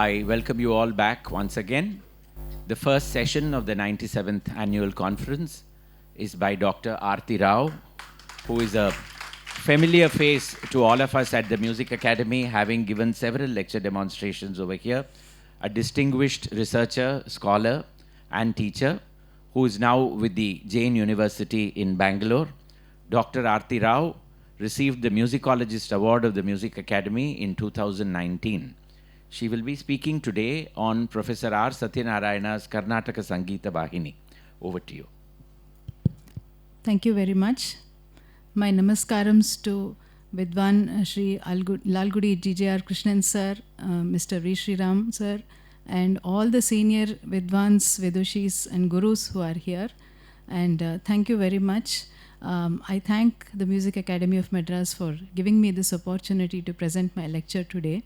I welcome you all back once again. The first session of the 97th Annual Conference is by Dr. Arathi Rao, who is a familiar face to all of us at the Music Academy, having given several lecture demonstrations over here. A distinguished researcher, scholar, and teacher who is now with the Jain University in Bangalore. Dr. Arathi Rao received the Musicologist Award of the Music Academy in 2019. She will be speaking today on Professor R. Sathyanarayana's Karnataka Sangita Vahini. Over to you. Thank you very much. My namaskarams to Vidwan Shri Lalgudi GJR Krishnan sir, Mr. V. Shri Ram sir, and all the senior Vidwans, Vidushis and Gurus who are here. And thank you very much. I thank the Music Academy of Madras for giving me this opportunity to present my lecture today.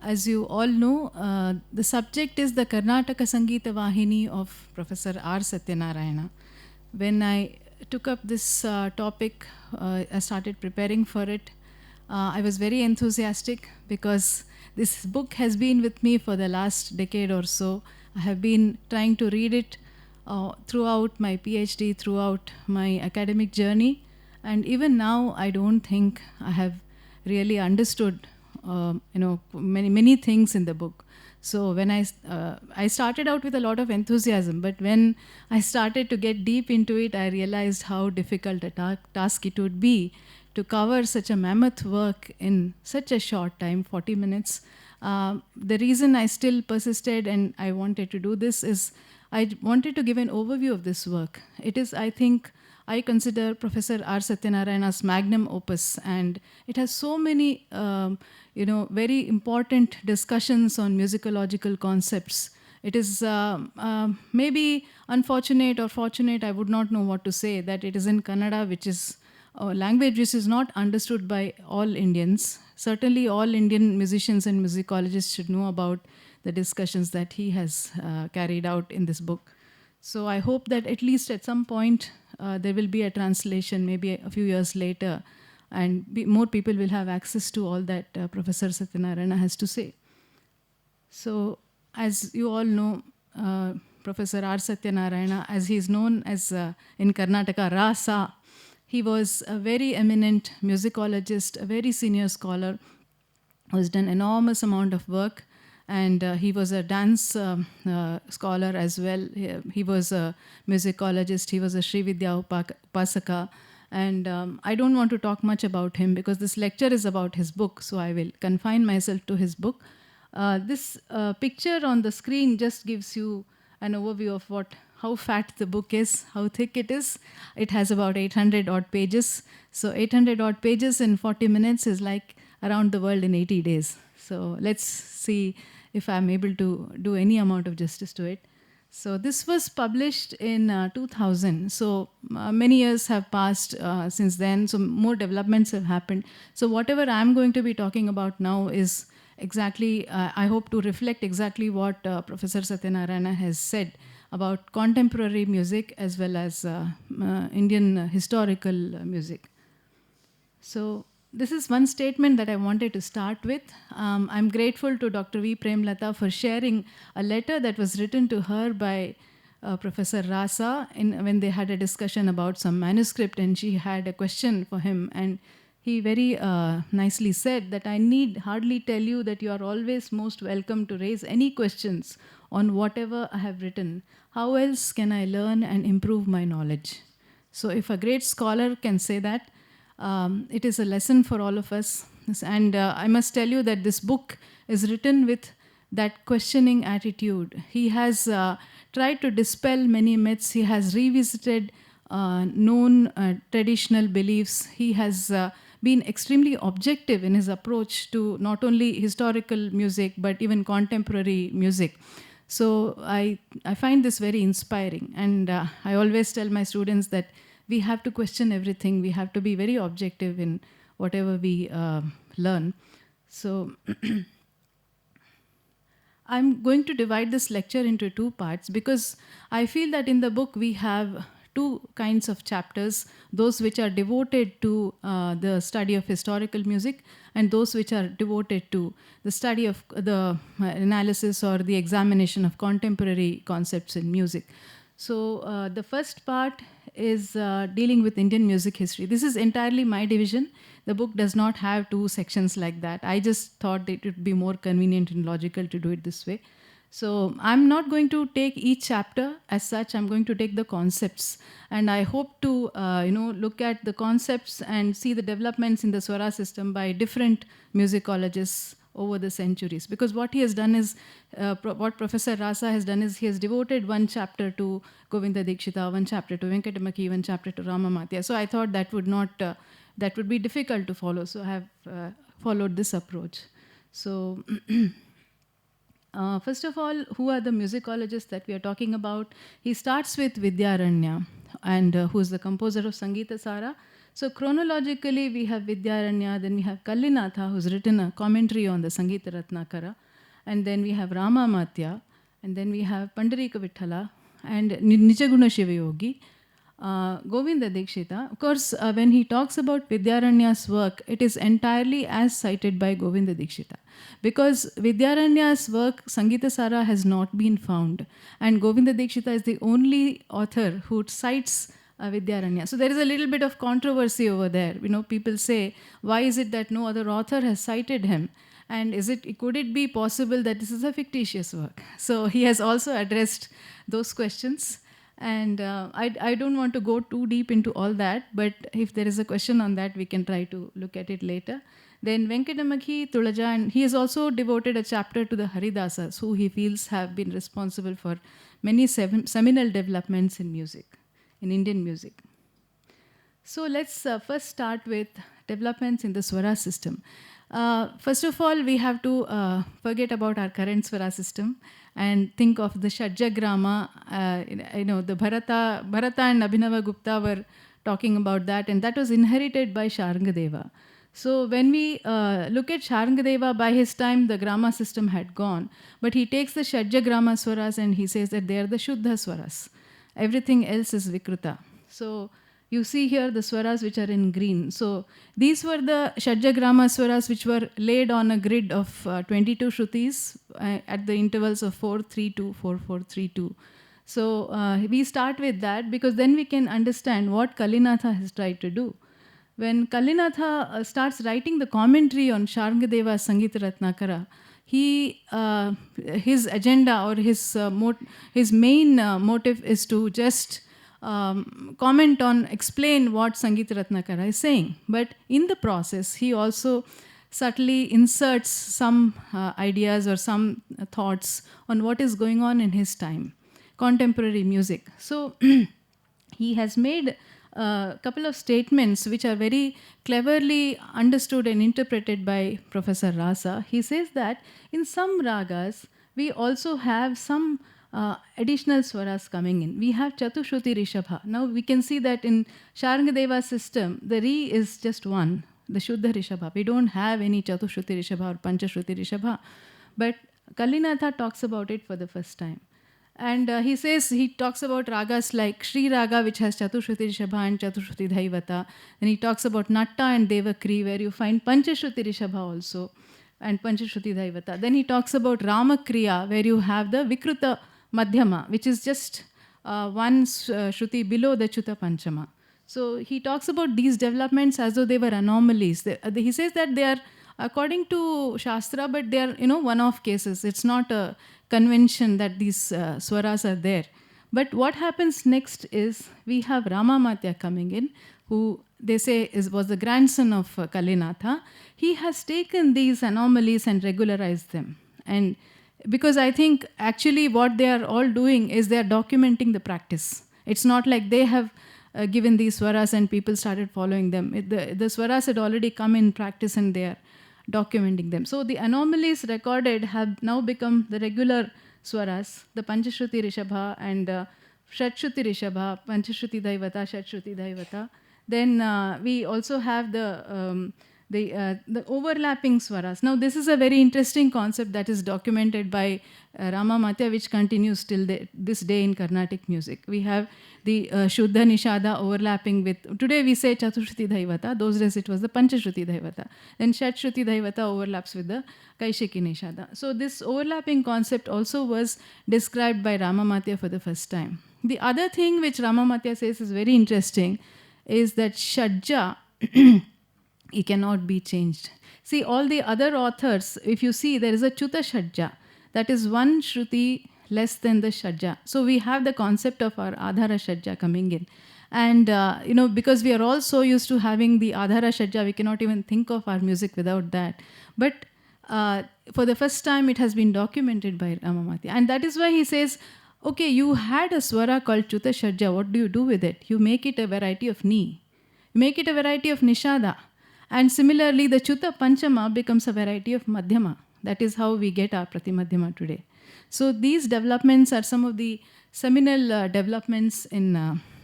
As you all know, the subject is the Karnataka Sangita Vahini of Professor R. Sathyanarayana. When I took up this topic, I started preparing for it. I was very enthusiastic because this book has been with me for the last decade or so. I have been trying to read it throughout my PhD, throughout my academic journey. And even now, I don't think I have really understood many things in the book. So when I started out with a lot of enthusiasm, but when I started to get deep into it, I realized how difficult a task it would be to cover such a mammoth work in such a short time, 40 minutes. The reason I still persisted and I wanted to do this is I wanted to give an overview of this work. It is, I think, I consider Professor R. Sathyanarayana's magnum opus, and it has so many, very important discussions on musicological concepts. It is maybe unfortunate or fortunate, I would not know what to say, that it is in Kannada, which is a language which is not understood by all Indians. Certainly all Indian musicians and musicologists should know about the discussions that he has carried out in this book. So I hope that at least at some point there will be a translation, maybe a few years later, and more people will have access to all that Professor Sathyanarayana has to say. So as you all know, Professor R. Sathyanarayana, as he is known as in Karnataka, Rasa, he was a very eminent musicologist, a very senior scholar who has done enormous amount of work. And he was a dance scholar as well. He was a musicologist. He was a Sri Vidya Upasaka. And I don't want to talk much about him because this lecture is about his book. So I will confine myself to his book. This picture on the screen just gives you an overview of how fat the book is, how thick it is. It has about 800 odd pages. So 800 odd pages in 40 minutes is like around the world in 80 days. So let's see if I'm able to do any amount of justice to it. So this was published in 2000. So many years have passed since then. So more developments have happened. So whatever I'm going to be talking about now is exactly, I hope to reflect exactly what Professor Sathyanarayana has said about contemporary music as well as Indian historical music. So this is one statement that I wanted to start with. I'm grateful to Dr. V. Premlata for sharing a letter that was written to her by Professor Rasa when they had a discussion about some manuscript, and she had a question for him. And he very nicely said that I need hardly tell you that you are always most welcome to raise any questions on whatever I have written. How else can I learn and improve my knowledge? So if a great scholar can say that, it is a lesson for all of us. And I must tell you that this book is written with that questioning attitude. He has tried to dispel many myths. He has revisited known traditional beliefs. He has been extremely objective in his approach to not only historical music, but even contemporary music. So I find this very inspiring. And I always tell my students that we have to question everything. We have to be very objective in whatever we learn. So I'm going to divide this lecture into two parts because I feel that in the book we have two kinds of chapters, those which are devoted to the study of historical music and those which are devoted to the study of the analysis or the examination of contemporary concepts in music. So the first part is dealing with Indian music history. This is entirely my division. The book does not have two sections like that. I just thought it would be more convenient and logical to do it this way. So I'm not going to take each chapter as such. I'm going to take the concepts, and I hope to look at the concepts and see the developments in the Swara system by different musicologists over the centuries. Because what he has done is, what Professor Rasa has done is, he has devoted one chapter to Govinda Dikshita, one chapter to Venkatamaki, one chapter to Ramamatya. So I thought that would not, that would be difficult to follow. So I have followed this approach. So first of all, who are the musicologists that we are talking about? He starts with Vidyaranya, and who is the composer of Sangita Sara. So chronologically, we have Vidyaranya, then we have Kallinatha, who's written a commentary on the Sangita Ratnakara, and then we have Ramamatya, and then we have Pandarika Vithala, and Nijaguna Shivayogi, Govinda Dikshita. Of course, when he talks about Vidyaranya's work, it is entirely as cited by Govinda Dikshita. Because Vidyaranya's work, Sangita Sara, has not been found. And Govinda Dikshita is the only author who cites Vidyaranya. So there is a little bit of controversy over there. You know, people say, why is it that no other author has cited him? And could it be possible that this is a fictitious work? So he has also addressed those questions. And I don't want to go too deep into all that, but if there is a question on that, we can try to look at it later. Then Venkatamaki, Tulaja, and he has also devoted a chapter to the Haridasas, who he feels have been responsible for many seminal developments in music, in Indian music. So let's first start with developments in the Swara system. First of all, we have to forget about our current Swara system and think of the Shadjagrama. The Bharata and Abhinava Gupta were talking about that, and that was inherited by Sharangadeva. So when we look at Sharangadeva, by his time the Grama system had gone, but he takes the Shadjagrama Swaras and he says that they are the Shuddha Swaras. Everything else is Vikruta. So you see here the Swaras which are in green. So these were the Shadjagrama Swaras which were laid on a grid of 22 Shrutis at the intervals of 4-3-2, 4-4-3-2. So we start with that because then we can understand what Kallinatha has tried to do. When Kallinatha starts writing the commentary on Sharangadeva's Sangita Ratnakara, his agenda or his main motive is to just comment on, explain what Sangita Ratnakara is saying. But in the process, he also subtly inserts some ideas or some thoughts on what is going on in his time, contemporary music. So he has made a couple of statements which are very cleverly understood and interpreted by Professor Rasa. He says that in some ragas, we also have some additional swaras coming in. We have Chatushruti Rishabha. Now we can see that in Sharangadeva's system, the Ri is just one, the Shuddha Rishabha. We don't have any Chatushruti Rishabha or Panchashruti Rishabha. But Kallinatha talks about it for the first time. And he talks about ragas like Sri Raga, which has Chatushruti Rishabha and Chatushruti Dhaivata. And he talks about Natta and Devakri, where you find Panchashruti Rishabha also, and Panchashruti Dhaivata. Then he talks about Ramakriya, where you have the Vikruta Madhyama, which is just one Shruti below the Chuta Panchama. So he talks about these developments as though they were anomalies. He says that they are according to Shastra, but they are, one-off cases. It's not a convention that these swaras are there. But what happens next is we have Ramamatya coming in, who they say was the grandson of Kallinatha. He has taken these anomalies and regularized them. And because I think actually what they are all doing is they are documenting the practice. It's not like they have given these swaras and people started following them. The swaras had already come in practice and they are documenting them. So the anomalies recorded have now become the regular swaras, the Panchashruti Rishabha and Shatshruti Rishabha, Panchashruti Dhaivata, Shatshruti Dhaivata. Then we also have the the overlapping swaras. Now, this is a very interesting concept that is documented by Rama Matya, which continues till this day in Carnatic music. We have the Shuddha Nishada overlapping with, today we say Chatushruti Dhaivata, those days it was the Panchashruti Dhaivata. Then Shatshruti Dhaivata overlaps with the Kaishiki Nishada. So this overlapping concept also was described by Rama Matya for the first time. The other thing which Rama Matya says is very interesting is that Shadja it cannot be changed. See, all the other authors, if you see, there is a Chuta Shadja, that is one Shruti less than the Shadja. So we have the concept of our Adhara Shadja coming in. And, because we are all so used to having the Adhara Shadja, we cannot even think of our music without that. But for the first time, it has been documented by Ramamatya. And that is why he says, okay, you had a swara called Chuta Shadja. What do you do with it? You make it a variety of Ni. You make it a variety of Nishada. And similarly, the Chuta Panchama becomes a variety of Madhyama. That is how we get our Pratimadhyama today. So these developments are some of the seminal developments in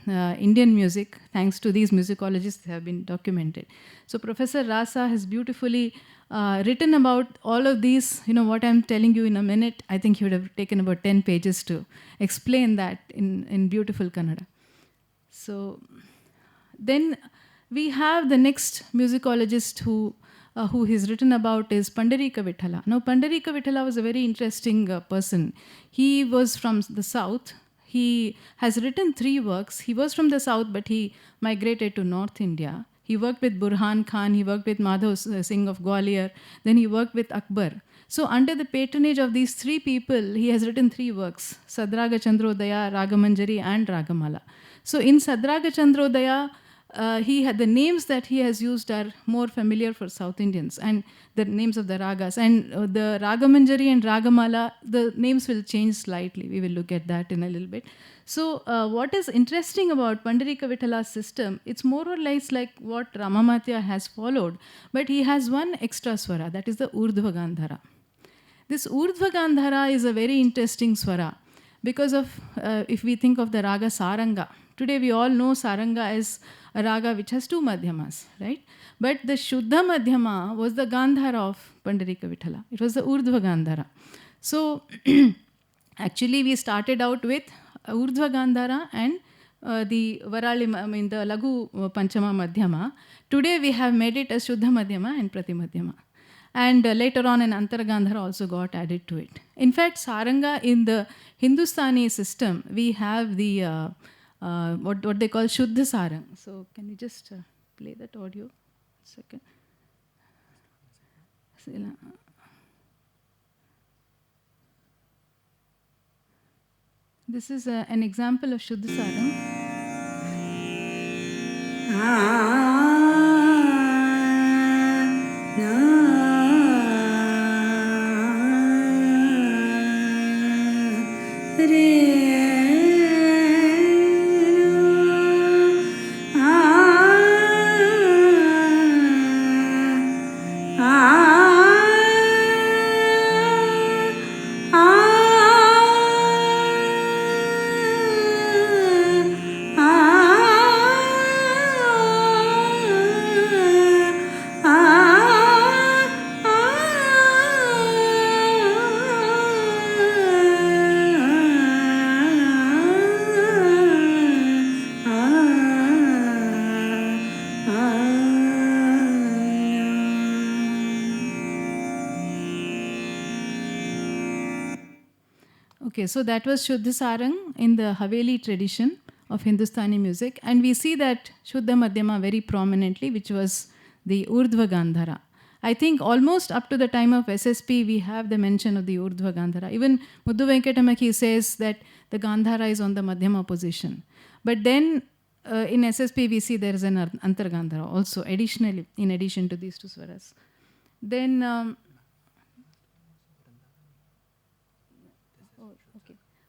Indian music. Thanks to these musicologists, they have been documented. So Professor Rasa has beautifully written about all of these. What I'm telling you in a minute, I think he would have taken about 10 pages to explain that in beautiful Kannada. So then we have the next musicologist who he's written about is Pandarika Vithala. Now, Pandarika Vithala was a very interesting person. He was from the south. He has written 3 works. He was from the south, but he migrated to North India. He worked with Burhan Khan. He worked with Madhav Singh of Gwalior. Then he worked with Akbar. So under the patronage of these 3 people, he has written 3 works, Sadraga Chandrodaya, Ragamanjari and Ragamala. So in Sadraga Chandrodaya, he had the names that he has used are more familiar for South Indians, and the names of the ragas. And the Ragamanjari and Ragamala, the names will change slightly. We will look at that in a little bit. So what is interesting about Pandarika Vitthala's system, it's more or less like what Ramamatya has followed, but he has one extra swara, that is the Urdhva Gandhara. This Urdhva Gandhara is a very interesting swara because of, if we think of the raga Saranga, today we all know Saranga as a raga which has 2 madhyamas, right? But the Shuddha Madhyama was the Gandhara of Pandarika Vithala. It was the Urdhva Gandhara. So actually we started out with Urdhva Gandhara and the Varali, the Lagu Panchama Madhyama. Today we have made it as Shuddha Madhyama and Pratimadhyama. And later on an Antara Gandhara also got added to it. In fact, Saranga in the Hindustani system, we have the what they call Shuddha Sarang. So can you just play that audio? Second. This is an example of Shuddha Sarang. Okay, so that was Shuddha Sarang in the Haveli tradition of Hindustani music. And we see that Shuddha Madhyama very prominently, which was the Urdhva Gandhara. I think almost up to the time of SSP, we have the mention of the Urdhva Gandhara. Even Muddu Venkatamaki says that the Gandhara is on the Madhyama position. But then in SSP, we see there is an Antar Gandhara also, additionally, in addition to these 2 swaras. Then...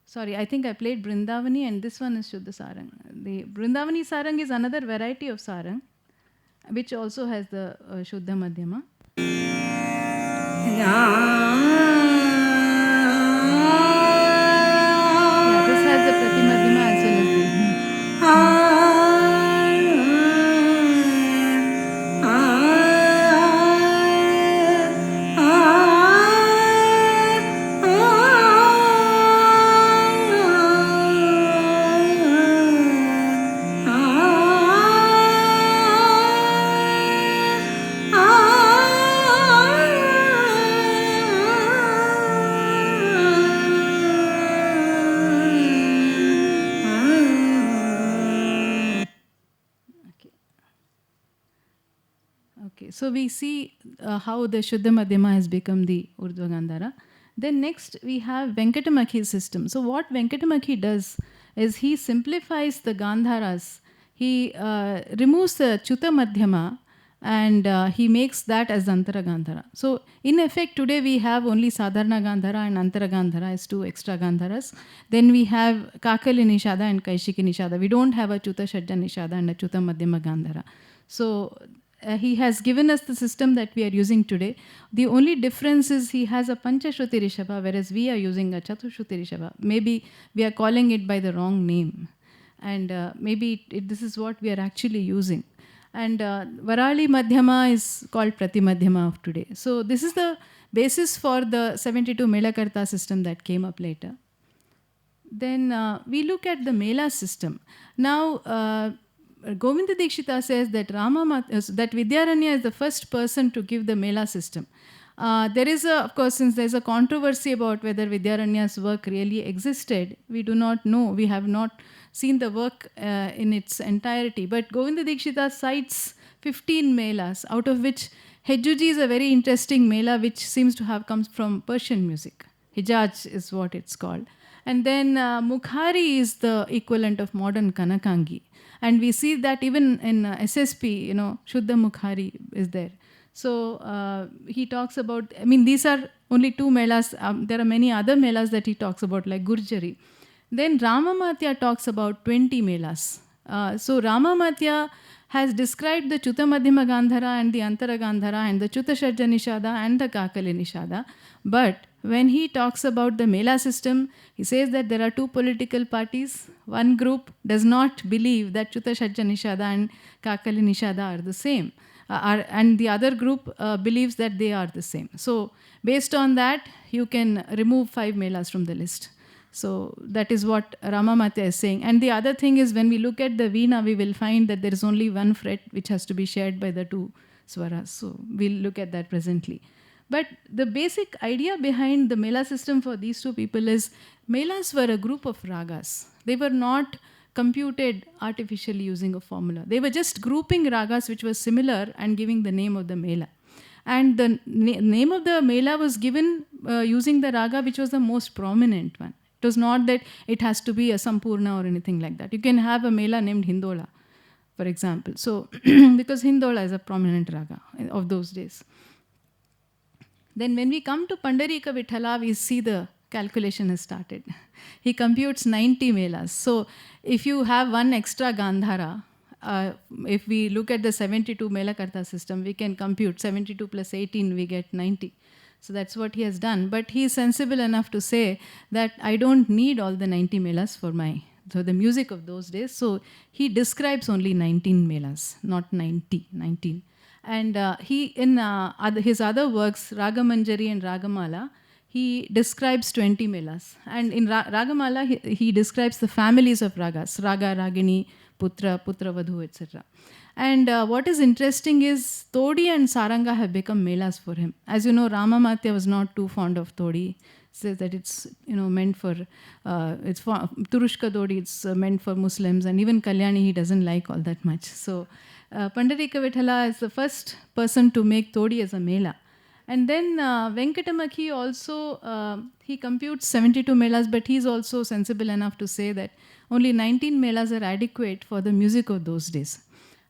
Sorry, I think I played Brindavani and this one is Shuddha Sarang. The Brindavani Sarang is another variety of Sarang, which also has the Shuddha Madhyama. Yeah, this has the Pratimadhyama as well as the... So we see how the Shuddha Madhyama has become the Urdhva Gandhara. Then next we have Venkatamakhi's system. So what Venkatamaki does is he simplifies the Gandharas. He removes the Chuta Madhyama and he makes that as Antara Gandhara. So in effect today we have only Sadharana Gandhara and Antara Gandhara as two extra Gandharas. Then we have Kakali Nishada and Kaishiki Nishada. We don't have a Chuta Shadja Nishada and a Chuta Madhyama Gandhara. So he has given us the system that we are using today. The only difference is he has a Panchashruti Rishabha, whereas we are using a Chatushruti Rishabha. Maybe we are calling it by the wrong name. And maybe this is what we are actually using. And Varali Madhyama is called Prati Madhyama of today. So this is the basis for the 72 Melakarta system that came up later. Then we look at the Mela system. Now, Govinda Dikshita says that that Vidyaranya is the first person to give the Mela system. There is of course, since there is a controversy about whether Vidyaranya's work really existed, we do not know. We have not seen the work in its entirety. But Govinda Dikshita cites 15 Melas, out of which Hejuji is a very interesting Mela which seems to have come from Persian music. Hijaz is what it's called. And then Mukhari is the equivalent of modern Kanakangi. And we see that even in SSP, Shuddha Mukhari is there. So he talks about, these are only two Melas. There are many other Melas that he talks about, like Gurjari. Then Ramamatya talks about 20 Melas. So Ramamatya has described the Chuta Madhyama Gandhara and the Antara Gandhara and the Chuta Shadja Nishada and the Kakali Nishada. But when he talks about the Mela system, he says that there are two political parties. One group does not believe that Chuta Shadja Nishada and Kakali Nishada are the same. And the other group believes that they are the same. So based on that, you can remove 5 Melas from the list. So that is what Ramamatya is saying. And the other thing is, when we look at the Veena, we will find that there is only one fret which has to be shared by the two swaras. So we'll look at that presently. But the basic idea behind the Mela system for these two people is, Melas were a group of ragas. They were not computed artificially using a formula. They were just grouping ragas which were similar and giving the name of the Mela. And the name of the Mela was given using the raga which was the most prominent one. It was not that it has to be a Sampurna or anything like that. You can have a Mela named Hindola, for example. So, because Hindola is a prominent raga of those days. Then when we come to Pandarika Vithala, we see the calculation has started. He computes 90 Melas. So if you have one extra Gandhara, if we look at the 72 Melakarta system, we can compute 72 plus 18, we get 90. So that's what he has done. But he is sensible enough to say that I don't need all the 90 Melas for the music of those days. So he describes only 19 Melas, not 19. And he, in his other works, Ragamanjari and Ragamala, he describes 20 Melas. And in Ragamala, he describes the families of ragas, Raga, Ragini, Putra, Putravadhu, etc. And what is interesting is Todi and Saranga have become Melas for him. As you know, Ramamatya was not too fond of Todi. Says that it's meant for, Turushka Todi, it's meant for Muslims. And even Kalyani, he doesn't like all that much. So Pandarika Vithala is the first person to make Todi as a Mela. And then Venkatamaki also, he computes 72 Melas, but he's also sensible enough to say that only 19 Melas are adequate for the music of those days.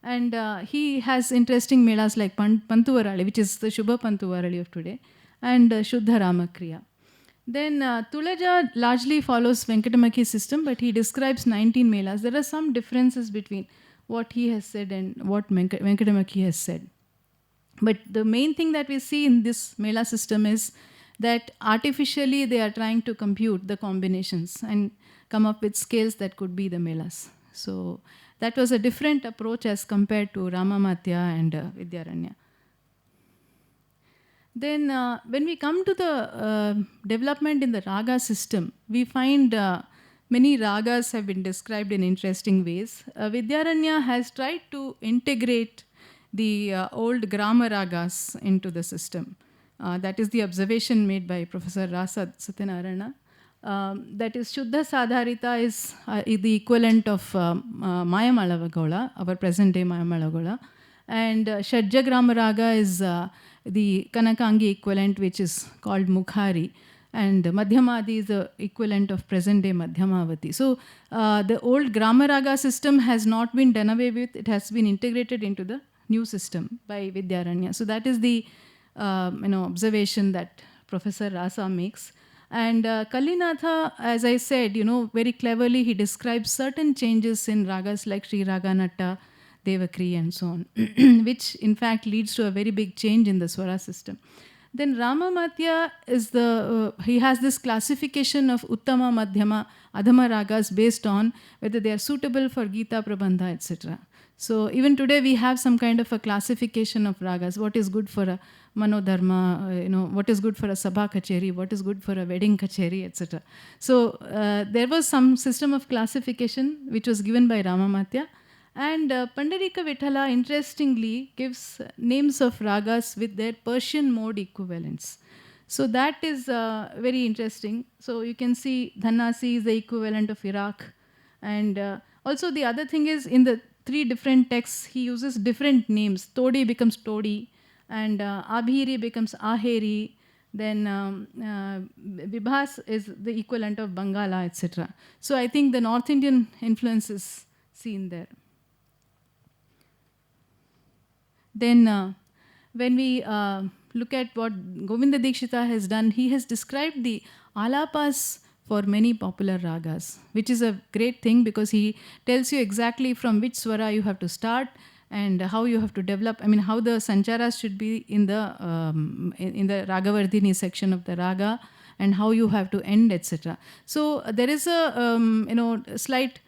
And he has interesting Melas like Pantuvarali, which is the Shubha Pantuvarali of today, and Shuddha Ramakriya. Then Tulaja largely follows Venkatamaki's system, but he describes 19 Melas. There are some differences between what he has said and what Venkatamaki has said. But the main thing that we see in this Mela system is that artificially they are trying to compute the combinations and come up with scales that could be the Melas. So that was a different approach as compared to Ramamatya and Vidyaranya. Then when we come to the development in the raga system, we find many ragas have been described in interesting ways. Vidyaranya has tried to integrate the old Grama ragas into the system. That is the observation made by Professor Rasa Sathyanarayana. That is, Shuddha Sadharita is the equivalent of Mayamala Vagola, our present day Mayamala Vagola. And Shadjagrama Raga is the Kanakangi equivalent, which is called Mukhari. And Madhyamadi is the equivalent of present-day Madhyamavati. So the old Grama Raga system has not been done away with. It has been integrated into the new system by Vidyaranya. So that is the observation that Professor Rasa makes. And Kalinatha, as I said, very cleverly he describes certain changes in ragas like Sri Raganatta, Devakri and so on, which in fact leads to a very big change in the Swara system. Then Ramamatya is he has this classification of Uttama, Madhyama, Adhama ragas based on whether they are suitable for Gita, Prabandha, etc. So even today we have some kind of a classification of ragas. What is good for a Manodharma, what is good for a Sabha Kacheri, what is good for a wedding Kacheri, etc. So there was some system of classification which was given by Ramamatya. And Pandarika Vithala, interestingly, gives names of ragas with their Persian mode equivalents. So that is very interesting. So you can see Dhanasi is the equivalent of Iraq. And also the other thing is, in the 3 different texts, he uses different names. Todi becomes Todi, and Abhiri becomes Aheri. Then Vibhas is the equivalent of Bangala, etc. So I think the North Indian influence is seen there. Then when we look at what Govinda Dikshita has done, he has described the alapas for many popular ragas, which is a great thing because he tells you exactly from which swara you have to start and how you have to develop, how the sancharas should be in the Ragavardhini section of the raga and how you have to end, etc. So there is a slight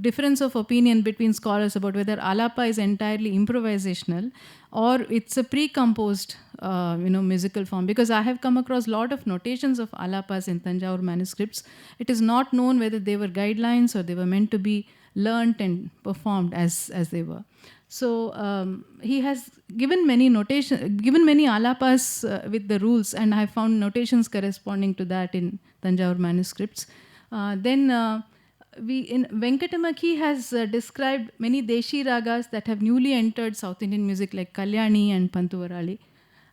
difference of opinion between scholars about whether alapa is entirely improvisational or it's a pre-composed musical form, because I have come across a lot of notations of alapas in Tanjore manuscripts. It is not known whether they were guidelines or they were meant to be learnt and performed as they were. So he has given many alapas with the rules, and I have found notations corresponding to that in Tanjore manuscripts. Then Venkatamaki has described many Deshi ragas that have newly entered South Indian music like Kalyani and Pantuvarali.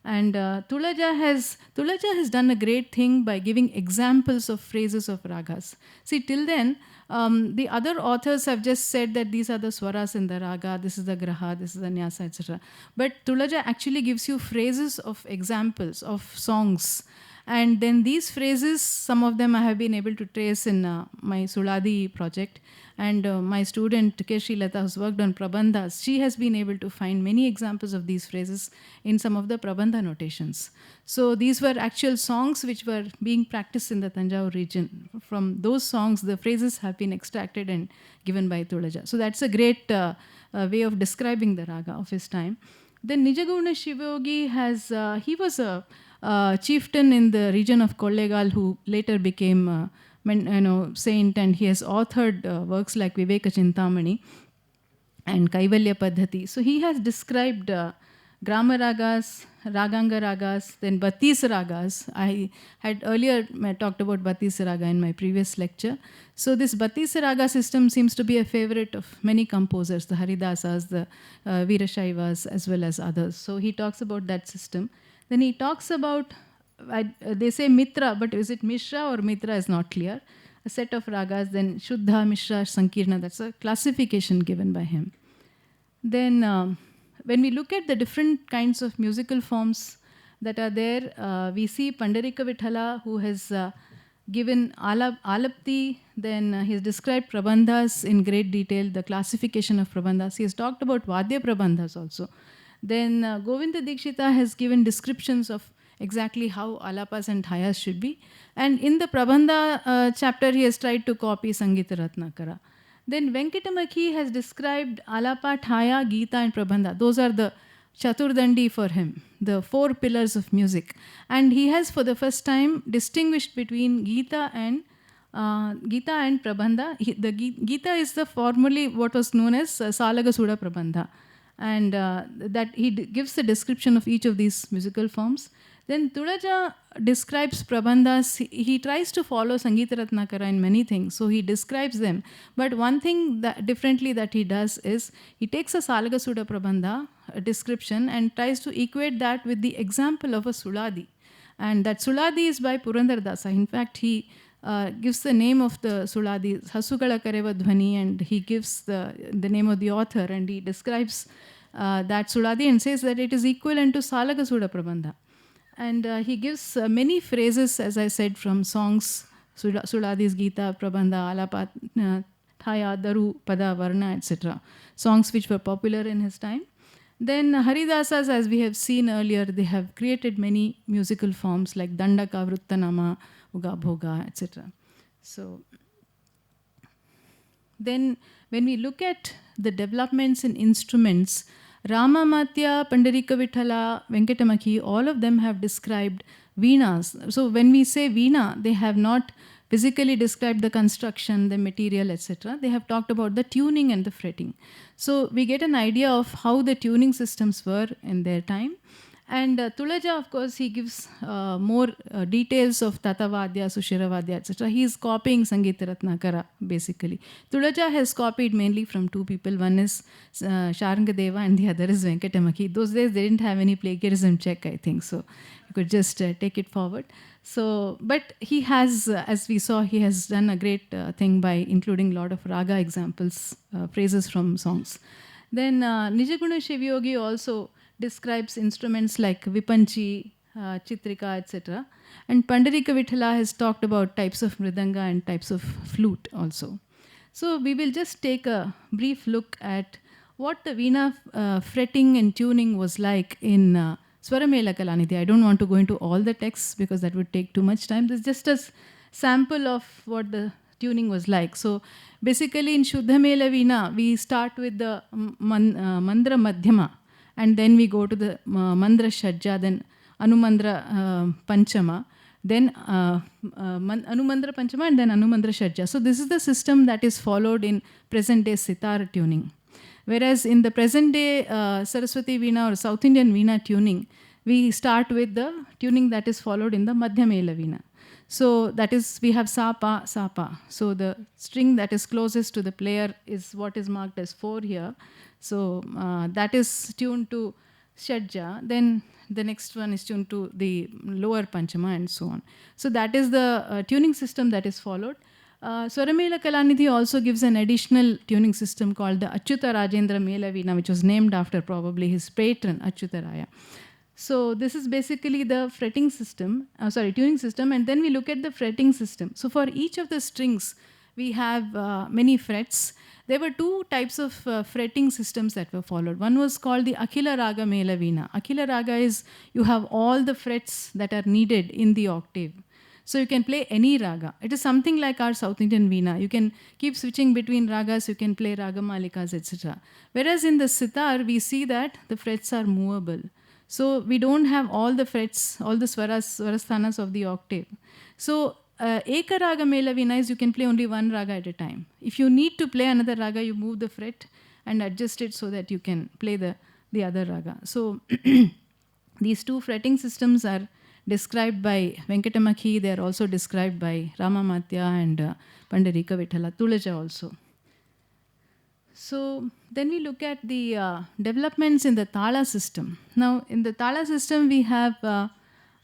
And Tulaja has done a great thing by giving examples of phrases of ragas. See, till then, the other authors have just said that these are the swaras in the raga, this is the graha, this is the nyasa, etc. But Tulaja actually gives you phrases of examples of songs. And then these phrases, some of them I have been able to trace in my Suladi project. And my student K. Srilata, who's worked on Prabandhas, she has been able to find many examples of these phrases in some of the Prabandha notations. So these were actual songs which were being practiced in the Tanjore region. From those songs, the phrases have been extracted and given by Tulaja. So that's a great way of describing the raga of his time. Then Nijaguna Shivogi he was a chieftain in the region of Kollegal who later became saint, and he has authored works like Viveka Chintamani and Kaivalya Paddhati. So he has described Grama Ragas, Raganga Ragas, then Batis Ragas. I had earlier talked about Batis Raga in my previous lecture. So this Batis Raga system seems to be a favorite of many composers, the Haridasas, the Veerashaivas, as well as others. So he talks about that system. Then he talks about, they say Mitra, but is it Mishra or Mitra is not clear. A set of ragas, then Shuddha, Mishra, Sankirna, that's a classification given by him. Then when we look at the different kinds of musical forms that are there, we see Pandarika Vithala, who has given Alapti, then he has described Prabandhas in great detail, the classification of Prabandhas. He has talked about Vadya Prabandhas also. Then Govinda Dikshita has given descriptions of exactly how alapas and thayas should be. And in the Prabandha chapter, he has tried to copy Sangita Ratnakara. Then Venkatamaki has described alapa, thaya, Gita and Prabandha. Those are the Chaturdandi for him, the 4 pillars of music. And he has for the first time distinguished between Gita and Prabandha. The Gita is formerly what was known as Salaga Suda Prabandha. And that he gives the description of each of these musical forms. Then Tulaja describes Prabandhas, he tries to follow Sangita Ratnakara in many things, so he describes them. But one thing that differently that he does is, he takes a Salagasuda Prabandha, a description, and tries to equate that with the example of a Suladi. And that Suladi is by Purandar Dasa. In fact, he gives the name of the Suladi, Hasugala Kareva Dhvani, and he gives the name of the author, and he describes that Suladi and says that it is equivalent to Salagasuda Prabandha. And he gives many phrases, as I said, from songs, Suladi's Gita, Prabandha, Alapat, Thaya, Daru, Pada, Varna, etc. Songs which were popular in his time. Then Haridasas, as we have seen earlier, they have created many musical forms like Dandaka, Vruttanama, Uga Bhoga, etc. So then when we look at the developments in instruments, Rama Matya, Pandarika Vithala, Venkatamaki, all of them have described Veenas. So when we say Veena, they have not physically described the construction, the material, etc. They have talked about the tuning and the fretting. So we get an idea of how the tuning systems were in their time. And Tulaja, of course, he gives more details of Tatavadya, Sushiravadya, etc. He is copying Sangita Ratnakara, basically. Tulaja has copied mainly from two people. One is Sharangadeva and the other is Venkatamaki. Those days, they didn't have any plagiarism check, I think. So you could just take it forward. So, but he has, as we saw, he has done a great thing by including a lot of raga examples, phrases from songs. Then Nijaguna Shivyogi also describes instruments like Vipanchi, Chitrika, etc. And Pandarika Vithala has talked about types of mridanga and types of flute also. So we will just take a brief look at what the Veena fretting and tuning was like in Swaramela Kalanidhi. I don't want to go into all the texts because that would take too much time. This is just a sample of what the tuning was like. So basically in Shuddhamela Veena, we start with the Mandra Madhyama, and then we go to the Mandra Shajja, then Anumandra Panchama, then Anumandra Panchama, and then Anumandra Shajja. So this is the system that is followed in present day sitar tuning. Whereas in the present day Saraswati Veena or South Indian Veena tuning, we start with the tuning that is followed in the Madhyamela Veena. So that is, we have sa, pa, sa, pa. So the string that is closest to the player is what is marked as 4 here. So that is tuned to Shadja. Then the next one is tuned to the lower Panchama and so on. So that is the tuning system that is followed. Swaramela Kalanidhi also gives an additional tuning system called the Achyuta Rajendra Mela Veena, which was named after probably his patron, Achyuta Raya. So this is basically the fretting system, tuning system, and then we look at the fretting system. So for each of the strings, we have many frets. There were two types of fretting systems that were followed. One was called the Akhila Raga Mela Veena. Akhila Raga is, you have all the frets that are needed in the octave. So you can play any raga. It is something like our South Indian Veena. You can keep switching between ragas, you can play raga malikas, etc. Whereas in the sitar, we see that the frets are movable. So we don't have all the frets, all the swarasthanas of the octave. So Eka Raga Mela Veena is you can play only one raga at a time. If you need to play another raga, you move the fret and adjust it so that you can play the other raga. So these two fretting systems are described by Venkatamaki. They are also described by Rama Matya and Pandarika Vithala, Tulaja also. So then we look at the developments in the Tala system. Now in the Tala system we have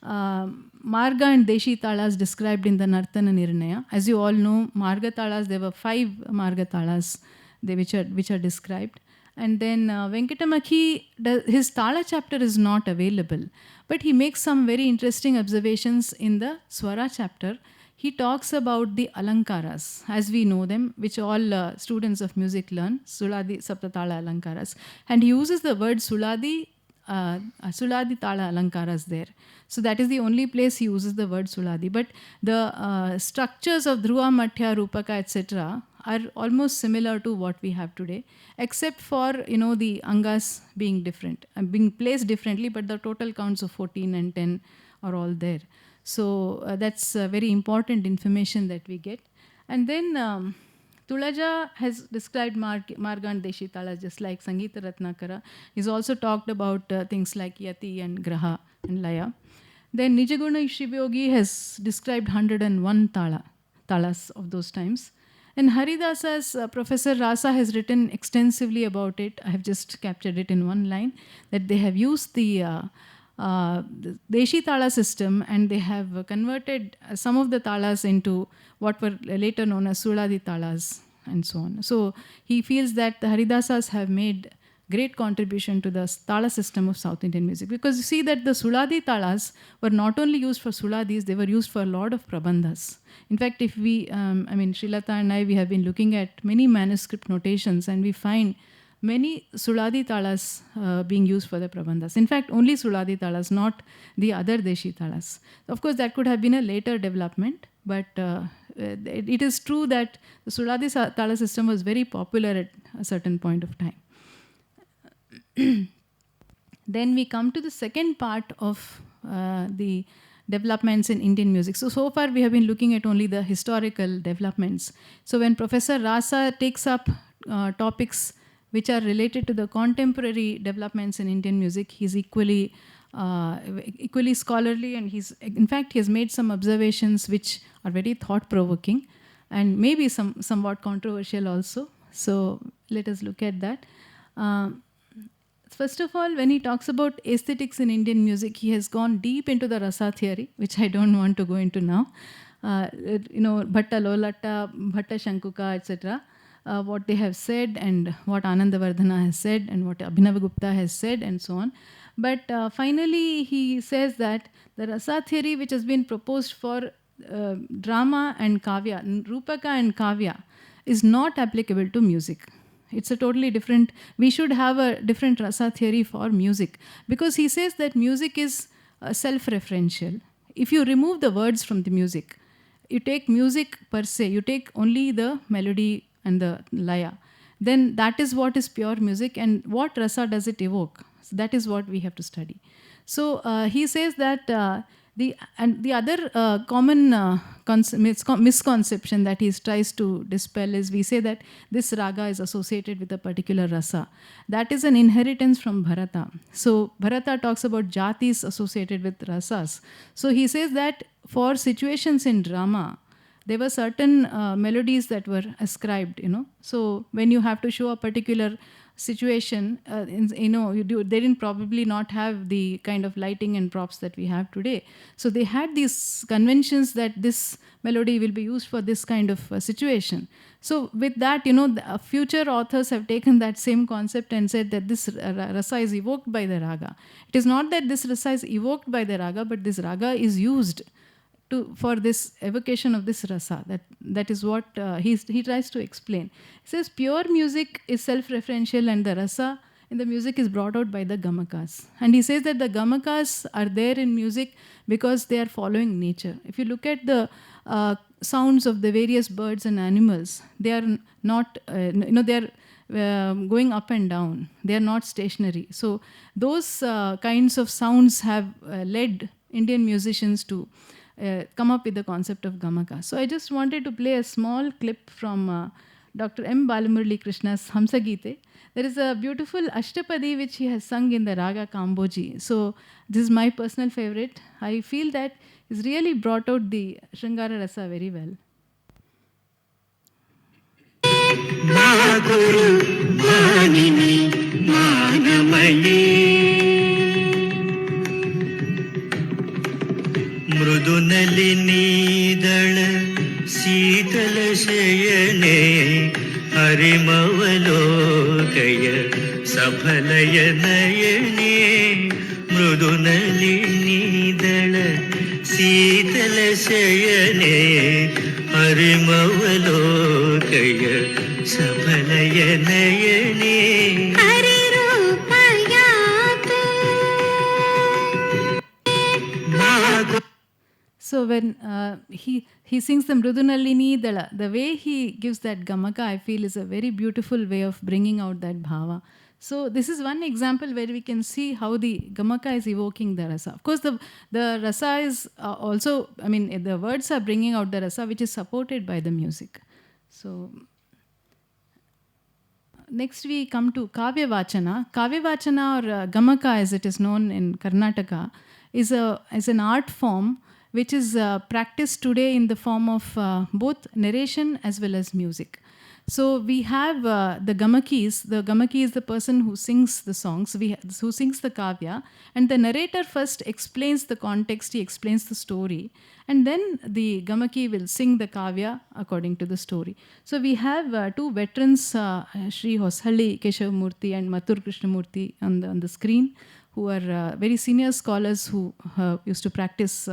Marga and Deshi Talas described in the Nartana Nirnaya. As you all know, Marga Talas, there were 5 Marga Talas which are described. And then Venkatamaki, his Tala chapter is not available, but he makes some very interesting observations in the Swara chapter. He talks about the Alankaras, as we know them, which all students of music learn, Suladi Saptatala Alankaras. And he uses the word Suladi Tala Alankaras there. So that is the only place he uses the word Suladi. But the structures of Dhruva, Matya, Rupaka, etc. are almost similar to what we have today, except for, the Angas being different, being placed differently, but the total counts of 14 and 10 are all there. So that's very important information that we get. And then Tulaja has described Marga and Deshi Talas just like Sangita Ratnakara. He's also talked about things like Yati and Graha and Laya. Then Nijaguna Shivyogi has described 101 talas of those times. And Haridasa's Professor Rasa has written extensively about it. I have just captured it in one line, that they have used the Deshi Tala system, and they have converted some of the talas into what were later known as Suladi talas and so on. So he feels that the Haridasas have made great contribution to the tala system of South Indian music, because you see that the Suladi talas were not only used for Suladis, they were used for a lot of prabandhas. In fact, if we, Srilata and I, we have been looking at many manuscript notations, and we find many Suladi talas being used for the prabandhas. In fact, only Suladi talas, not the other Deshi talas. Of course, that could have been a later development, but it is true that the Suladi tala system was very popular at a certain point of time. Then we come to the second part of the developments in Indian music. So far we have been looking at only the historical developments. So when Professor Rasa takes up topics which are related to the contemporary developments in Indian music, he's equally scholarly, and he has made some observations which are very thought-provoking and maybe somewhat controversial also. So let us look at that. First of all, when he talks about aesthetics in Indian music, he has gone deep into the rasa theory, which I don't want to go into now. Bhatta Lolatta, Bhatta Shankuka, etc. What they have said, and what Anandavardhana has said, and what Abhinavagupta has said, and so on. But finally, he says that the rasa theory, which has been proposed for drama and kavya, Rupaka and kavya, is not applicable to music. It's a totally different, we should have a different rasa theory for music, because he says that music is self-referential. If you remove the words from the music, you take music per se, you take only the melody and the laya, then that is what is pure music, and what rasa does it evoke? So that is what we have to study. So he says that the other common misconception that he tries to dispel is, we say that this raga is associated with a particular rasa. That is an inheritance from Bharata. So Bharata talks about jatis associated with rasas. So he says that for situations in drama, there were certain melodies that were ascribed, So when you have to show a particular situation, they didn't probably not have the kind of lighting and props that we have today. So they had these conventions that this melody will be used for this kind of situation. So with that, future authors have taken that same concept and said that this rasa is evoked by the raga. It is not that this rasa is evoked by the raga, but this raga is used for this evocation of this rasa. That is what he tries to explain. He says pure music is self-referential, and the rasa in the music is brought out by the gamakas. And he says that the gamakas are there in music because they are following nature. If you look at the sounds of the various birds and animals, they are not, they are going up and down. They are not stationary. So those kinds of sounds have led Indian musicians to come up with the concept of gamaka. So I just wanted to play a small clip from Dr. M. Balamurali Krishna's Hamsagite. There is a beautiful Ashtapadi which he has sung in the Raga Kamboji. So this is my personal favorite. I feel that he's really brought out the Shringara Rasa very well. ಮೃದುನಲಿನೀದಳ ಶೀತಲ ಶಯನೆ ಹರಿಮವಲೋಕಯ ಸಫಲಯ ನಯನೆ ಮೃದುನಲಿನೀದಳ ಶೀತಲ ಶಯನೆ ಹರಿಮವಲೋಕಯ ಸಫಲಯ ನಯನೆ. So when he sings the Mrudunalini Dala, the way he gives that gamaka, I feel, is a very beautiful way of bringing out that bhava. So this is one example where we can see how the gamaka is evoking the rasa. Of course, the rasa is also, the words are bringing out the rasa, which is supported by the music. So next we come to Kavya Vachana. Kavya Vachana, or Gamaka as it is known in Karnataka, is an art form which is practiced today in the form of both narration as well as music. So we have the gamakis. The gamaki is the person who sings the songs, who sings the kavya, and the narrator first explains the context, he explains the story, and then the gamaki will sing the kavya according to the story. So we have two veterans, Sri Hoshalli Keshavamurthy and Mathur Krishnamurthy on the screen, who are very senior scholars who used to practice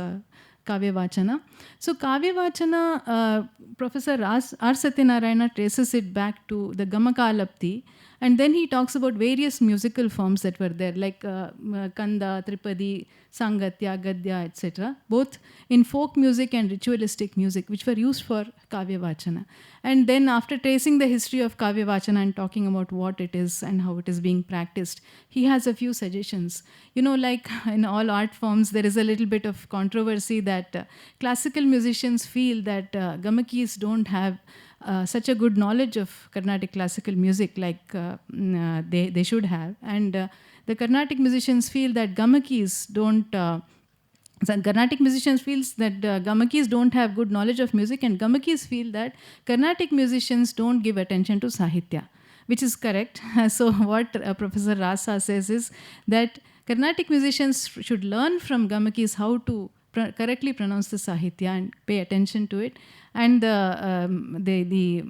Kavya Vachana. So Kavya Vachana, Professor R. Sathyanarayana traces it back to the Gamakalapti, and then he talks about various musical forms that were there, like Kanda, Tripadi, Sangatya, Gadya, etc., both in folk music and ritualistic music, which were used for Kavya Vachana. And then after tracing the history of Kavya Vachana and talking about what it is and how it is being practiced, he has a few suggestions. You know, like in all art forms, there is a little bit of controversy that classical musicians feel that gamakis don't have such a good knowledge of Carnatic classical music like they should have. And the Carnatic musicians feel that gamakis don't... Carnatic musicians feel that gamakis don't have good knowledge of music, and gamakis feel that Carnatic musicians don't give attention to Sahitya, which is correct. So what Professor Rasa says is that Carnatic musicians should learn from gamakis how to correctly pronounce the Sahitya and pay attention to it. And the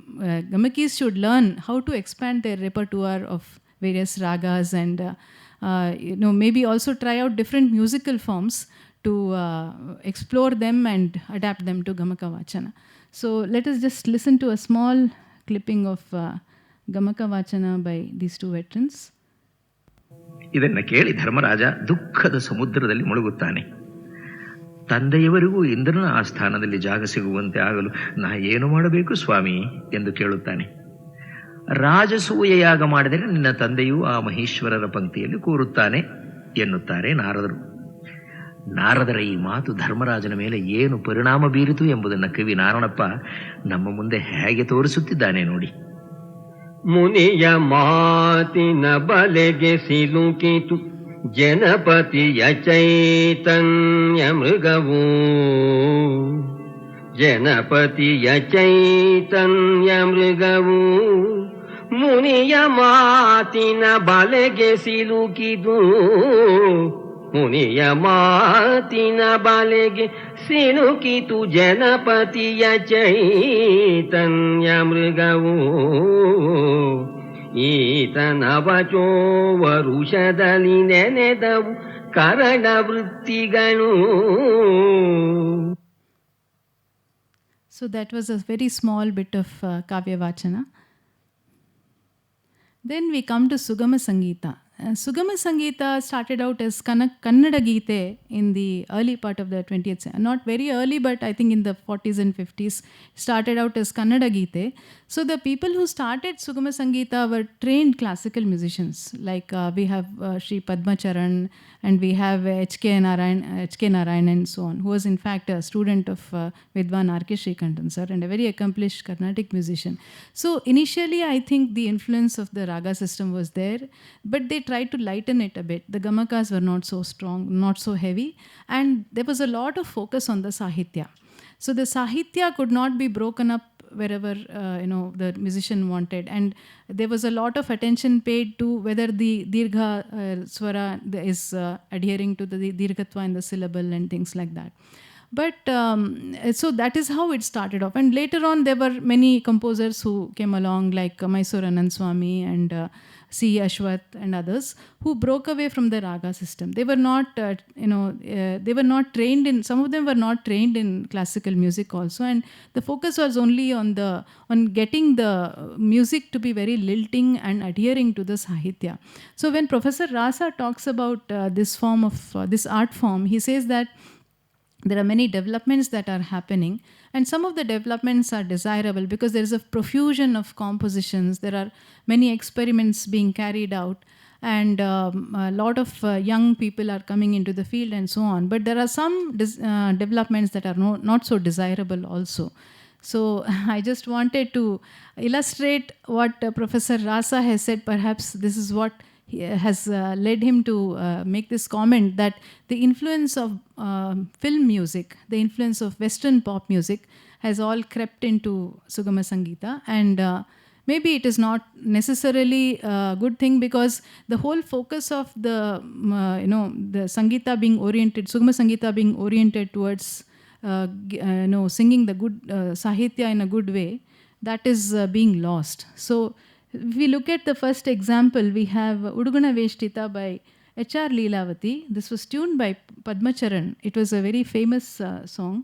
gamakis should learn how to expand their repertoire of various ragas and maybe also try out different musical forms to explore them and adapt them to Gamaka Vachana. So let us just listen to a small clipping of Gamaka Vachana by these two veterans. ಇದನ್ನು ಕೇಳಿ ಧರ್ಮರಾಜ ದುಃಖದ ಸಮುದ್ರದಲ್ಲಿ ಮುಳುಗುತ್ತಾನೆ. ತಂದೆಯವರಿಗೂ ಇಂದ್ರನ ಆ ಸ್ಥಾನದಲ್ಲಿ ಜಾಗ ಸಿಗುವಂತೆ ಆಗಲು ನಾ ಏನು ಮಾಡಬೇಕು ಸ್ವಾಮಿ ಎಂದು ಕೇಳುತ್ತಾನೆ. ರಾಜಸೂಯ ಯಾಗ ಮಾಡಿದರೆ ನಿನ್ನ ತಂದೆಯು ಆ ಮಹೇಶ್ವರರ ಪಂಕ್ತಿಯಲ್ಲಿ ಕೂರುತ್ತಾನೆ ಎನ್ನುತ್ತಾರೆ ನಾರದರು. ನಾರದರ ಈ ಮಾತು ಧರ್ಮರಾಜನ ಮೇಲೆ ಏನು ಪರಿಣಾಮ ಬೀರಿತು ಎಂಬುದನ್ನು ಕವಿ ನಾರಣಪ್ಪ ನಮ್ಮ ಮುಂದೆ ಹೇಗೆ ತೋರಿಸುತ್ತಿದ್ದಾನೆ ನೋಡಿ. ಮುನಿಯ ಮಾತಿನ ಬಲೆಗೆ ಸಿಲುಕಿತು ಜನಪತಿಯ ಚೈತನ್ಯ ಮೃಗವು, ಜನಪತಿಯ ಚೈತನ್ಯ ಮೃಗವು, ಮುನಿಯ ಮಾತಿನ ಬಲೆಗೆ ಸಿಲುಕಿದು, ಮುನಿಯ ಮಾತಿನ ಬಲೆಗೆ ಸಿಲುಕಿತು ಜನಪತಿಯ ಚೈತನ್ಯ ಮೃಗವು, ಈತನ ವಚೋ ವರುಷದಲ್ಲಿ ನೆನೆದವು ಕರಣ ವೃತ್ತಿಗಳು. So that was a very small bit of Kavya Vachana. Then we come to Sugama Sangita. Sugama Sangita started out as Kannada Gite in the early part of the 20th century. Not very early, but I think in the 40s and 50s, started out as Kannada Gite. So the people who started Sugama Sangita were trained classical musicians. Like we have Sri Padma Charan, and we have H.K. Narayan and so on, who was in fact a student of Vidwan R.K. Srikantan sir and a very accomplished Carnatic musician. So initially I think the influence of the raga system was there, but they tried to lighten it a bit. The gamakas were not so strong, not so heavy, and there was a lot of focus on the sahitya. So the sahitya could not be broken up wherever the musician wanted, and there was a lot of attention paid to whether the dirgha swara is adhering to the dirghatva in the syllable and things like that. But so that is how it started off, and later on there were many composers who came along like Mysore Anand Swami and C. Ashwath and others who broke away from the raga system. They were not, they were not trained in, some of them were not trained in classical music also, and the focus was only on getting the music to be very lilting and adhering to the sahitya. So when Professor Rasa talks about this form of, this art form, he says that there are many developments that are happening, and some of the developments are desirable because there is a profusion of compositions, there are many experiments being carried out, and a lot of young people are coming into the field and so on. But there are some developments that are not so desirable also. So I just wanted to illustrate what Professor Rasa has said. Perhaps this is what has led him to make this comment that the influence of film music, the influence of Western pop music has all crept into Sugama Sangita, and maybe it is not necessarily a good thing, because the whole focus of the the Sangita being oriented, Sugama Sangita being oriented towards singing the good Sahitya in a good way, that is being lost. So if we look at the first example, we have Udugana Veshtita by H.R. Leelavati. This was tuned by Padmacharan. It was a very famous song.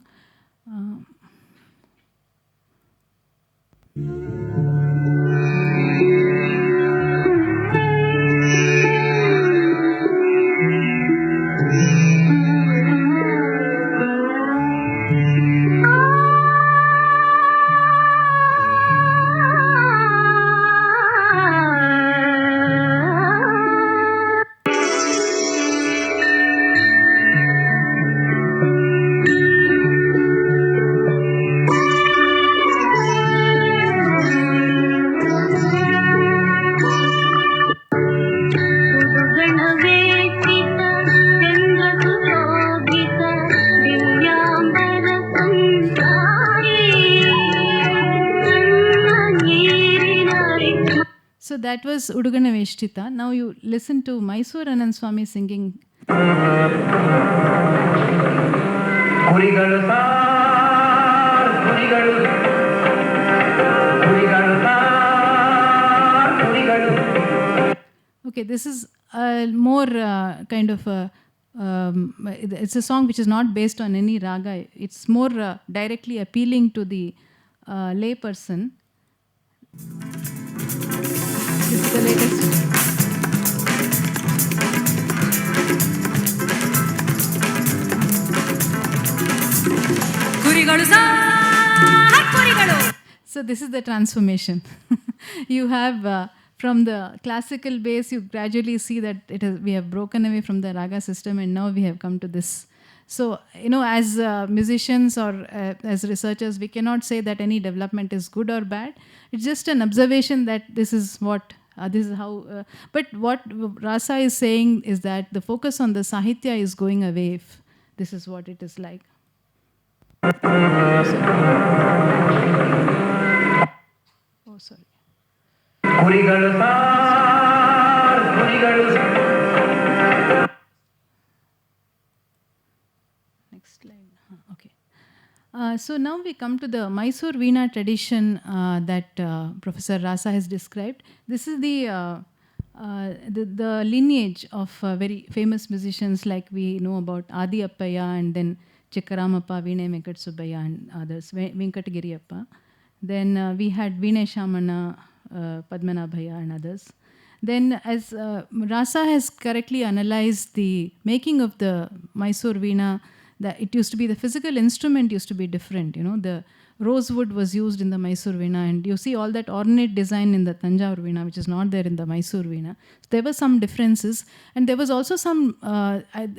So that was Udugana Veshtita. Now you listen to Mysore Anand Swami singing. Okay, this is more kind of a it's a song which is not based on any raga. It's more directly appealing to the lay person. This is the latest. So this is the transformation. You have from the classical base, you gradually see that we have broken away from the raga system, and now we have come to this. So, as musicians or as researchers, we cannot say that any development is good or bad. It's just an observation that this is how. But what Rasa is saying is that the focus on the Sahitya is going away, if this is what it is like. Oh, sorry. Next slide. Okay. So now we come to the Mysore Veena tradition that Professor Rasa has described. This is the lineage of very famous musicians, like we know about Adi Appaya, and then Chikkaramappa, Veene Venkat Subbaya, and others, Venkatagiri Appa. Then we had Veene Shamana, Padmanabhaya, and others. Then, as Rasa has correctly analyzed the making of the Mysore Veena, that it used to be, the physical instrument used to be different. The rosewood was used in the Mysore Veena, and you see all that ornate design in the Tanjavur Veena, which is not there in the Mysore Veena. So there were some differences, and there was also some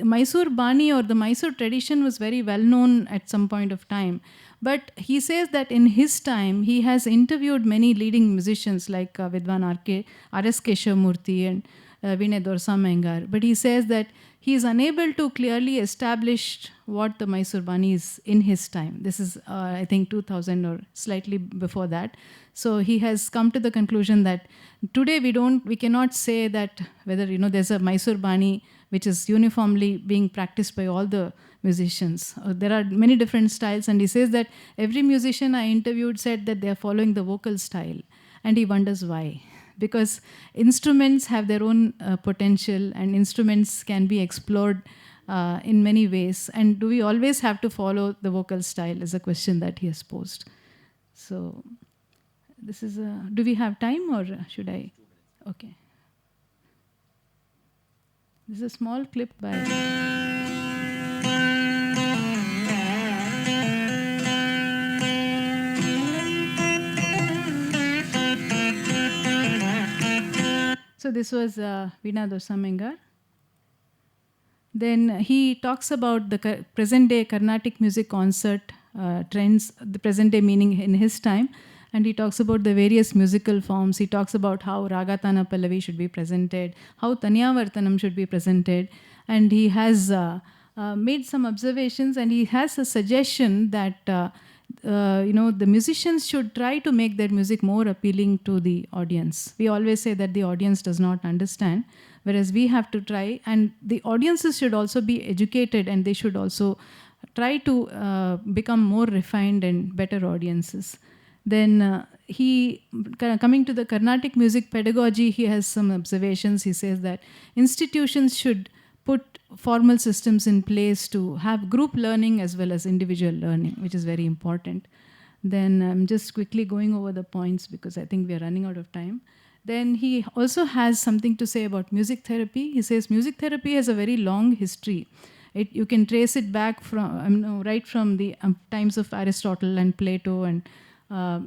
Mysore Bani, or the Mysore tradition, was very well known at some point of time. But he says that in his time, he has interviewed many leading musicians like Vidwan R.S. Keshavamurthy and Vinay Dorsamangar. But he says that he is unable to clearly establish what the Mysore Bani is in his time. This is, I think, 2000 or slightly before that. So he has come to the conclusion that today we cannot say that whether, there's a Mysore Bani which is uniformly being practiced by all the musicians. There are many different styles, and he says that every musician I interviewed said that they are following the vocal style, and he wonders why. Because instruments have their own potential, and instruments can be explored in many ways. And do we always have to follow the vocal style, is a question that he has posed. So this is do we have time, or should I? Okay. This is a small clip by... So this was Veena Dorsamangar. Then he talks about the present day Carnatic music concert trends, the present day meaning in his time. and he talks about the various musical forms. He talks about how Ragatana Pallavi should be presented, how Tanyavartanam should be presented, and he has made some observations, and he has a suggestion that the musicians should try to make their music more appealing to the audience. We always say that the audience does not understand, whereas we have to try, and the audiences should also be educated, and they should also try to become more refined and better audiences. Then coming to the Carnatic music pedagogy, he has some observations. He says that institutions should put formal systems in place to have group learning as well as individual learning, which is very important. Then I'm just quickly going over the points because I think we are running out of time. Then he also has something to say about music therapy. He says music therapy has a very long history. You can trace it back from right from the times of Aristotle and Plato, and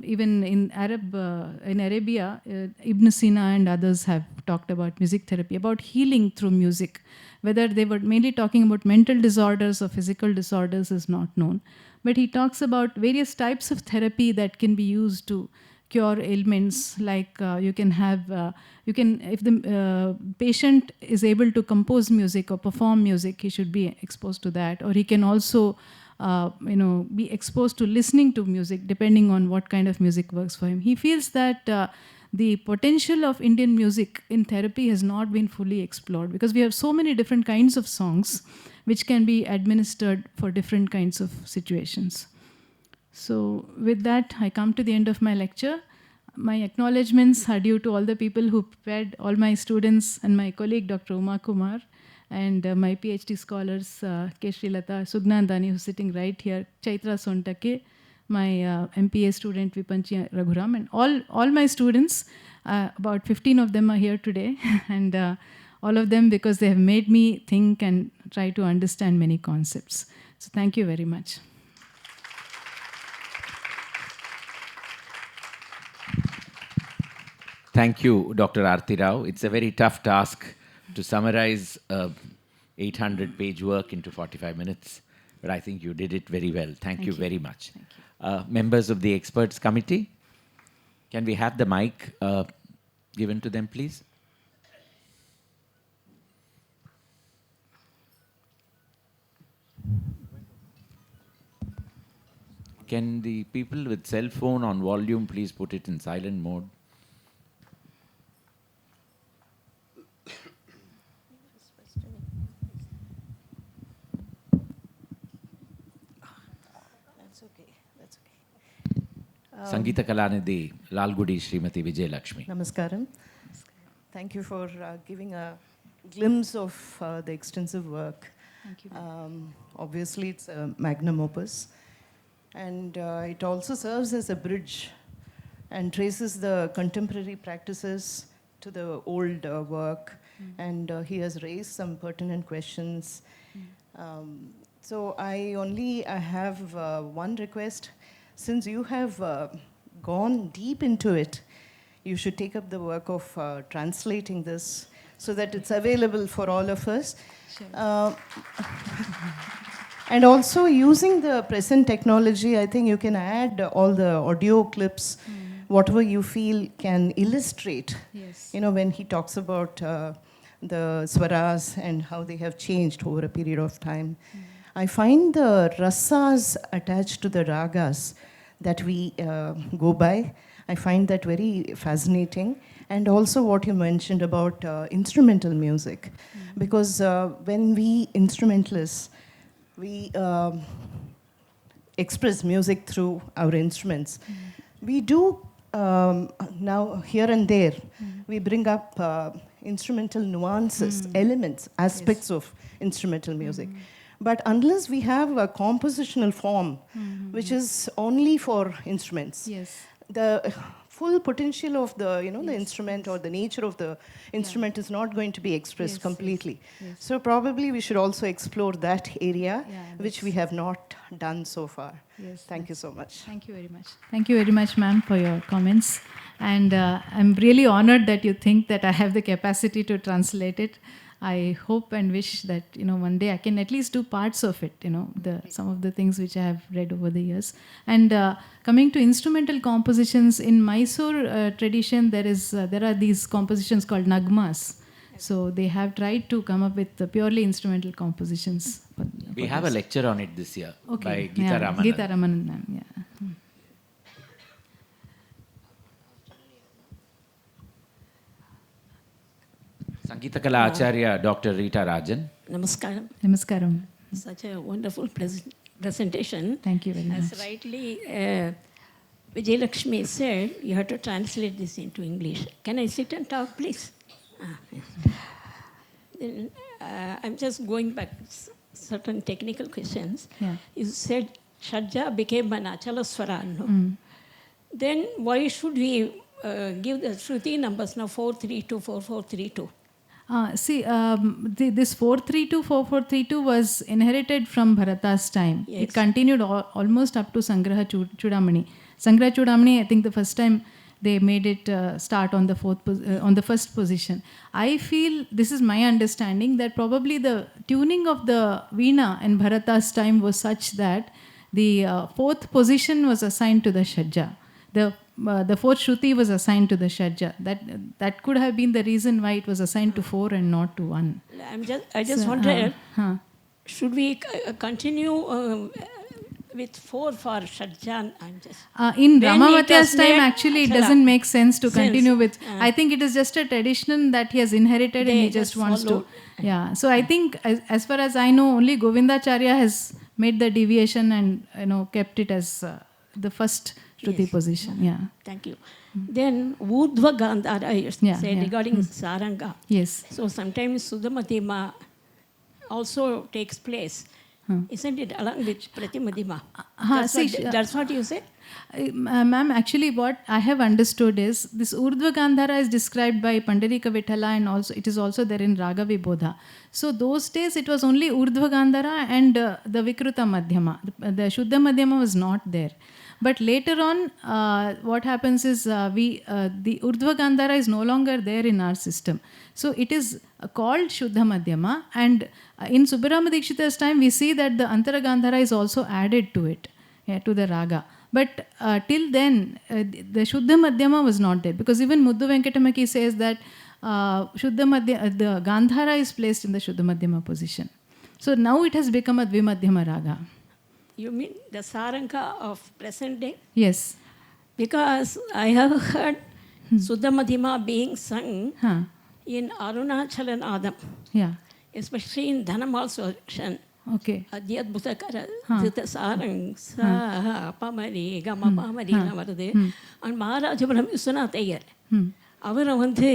even in Arabia, Ibn Sina and others have talked about music therapy, about healing through music. Whether they were mainly talking about mental disorders or physical disorders is not known. But he talks about various types of therapy that can be used to cure ailments, like if the patient is able to compose music or perform music, he should be exposed to that. Or he can also be exposed to listening to music, depending on what kind of music works for him. He feels that the potential of Indian music in therapy has not been fully explored, because we have so many different kinds of songs which can be administered for different kinds of situations. So with that, I come to the end of my lecture. My acknowledgements are due to all the people who prepared, all my students and my colleague Dr. Uma Kumar, and my PhD scholars K. Srilata Sugnandani, who's sitting right here, Chaitra Sontake, my MPA student Vipanchi Raghuram, and all my students, about 15 of them are here today, and all of them because they have made me think and try to understand many concepts. So thank you very much. Thank you, Dr. Arathi Rao. It's a very tough task to summarize 800-page work into 45 minutes, but I think you did it very well. Thank you very much. Thank you. Members of the experts committee, can we have the mic given to them, please? Can the people with cell phone on volume please put it in silent mode? Sangita Kalanidhi, Lalgudi Srimati Vijay Lakshmi. Namaskaram. Thank you for giving a glimpse of the extensive work. Thank you. Obviously, it's a magnum opus. And it also serves as a bridge and traces the contemporary practices to the old work. And he has raised some pertinent questions. So I have one request. Since you have gone deep into it, you should take up the work of translating this so that it's available for all of us. Sure. And also using the present technology, I think you can add all the audio clips, whatever you feel can illustrate. Yes. When he talks about the swaras and how they have changed over a period of time. I find the rasas attached to the ragas that we go by, I find that very fascinating. And also what you mentioned about instrumental music. Because when we instrumentalists, we express music through our instruments. We do, now here and there, we bring up instrumental nuances, elements, aspects of instrumental music. But unless we have a compositional form, which is only for instruments, Yes. the full potential of the, the instrument or the nature of the instrument is not going to be expressed completely. Yes. So probably we should also explore that area, Yeah, which we have not done so far. Yes, Thank you so much. Thank you very much. Thank you very much, ma'am, for your comments. And I'm really honored that you think that I have the capacity to translate it. I hope and wish that, one day I can at least do parts of it, some of the things which I have read over the years. And coming to instrumental compositions, in Mysore tradition, there are these compositions called nagmas. So they have tried to come up with purely instrumental compositions. We have a lecture on it this year by Geeta yeah, Ramanan. Geeta Ramanan, ma'am, yeah. Sangita Kala Acharya, Dr. Rita Rajan. Namaskaram. Namaskaram. Such a wonderful presentation. Thank you very much. As rightly Vijay Lakshmi said, you have to translate this into English. Can I sit and talk, please? Yes. Then, I'm just going back certain technical questions. Yeah. You said Shadja became an Achala Swara. No? Then why should we give the Shruti numbers now 432, 4432? This 432, 4432 was inherited from Bharata's time. Yes. It continued almost up to Sangraha Chudamani. Sangraha Chudamani, I think the first time they made it start on the first position. I feel, this is my understanding, that probably the tuning of the Veena in Bharata's time was such that the fourth position was assigned to the Shadja. The fourth Shruti was assigned to the Shadja. That could have been the reason why it was assigned to 4 and not to 1. I just wondered, should we continue with 4 for Shadjan? In Ramavatya's time, actually, it doesn't make sense to continue with. I think it is just a tradition that he has inherited and he just wants followed. to. Yeah. So I think, as far as I know, only Govindacharya has made the deviation and kept it as the first Shruti position. Yeah. Thank you. Then Urdhva Gandhara, you said regarding Saranga. Yes. So sometimes Sudhamadhima also takes place. Isn't it along with Pratimadhima? That's what you say? Ma'am, actually what I have understood is this Urdhva Gandhara is described by Pandarika Vithala, and also it is also there in Raga Vibodha. So those days it was only Urdhva Gandhara and the Vikruta Madhyama. The Shuddha Madhyama was not there. But later on, what happens is the Urdhva Gandhara is no longer there in our system. So it is called Shuddha Madhyama, and in Subbarama Dikshita's time we see that the Antara Gandhara is also added to it, to the Raga. But till then, the Shuddha Madhyama was not there, because even Muddu Venkatamaki says that the Gandhara is placed in the Shuddha Madhyama position. So now it has become a Dvimadhyama Raga. You mean the Saranga of present day? Yes. Because I have heard Sudhamadhima being sung in Arunachala Nadam. Yeah. Especially in Dhanamal section. Okay. Adhyadbhutakara Dhita Sarang Sa Pamari Gama Pamari Namarade and Maharajapuram Viswanath Iyer. அவரை வந்து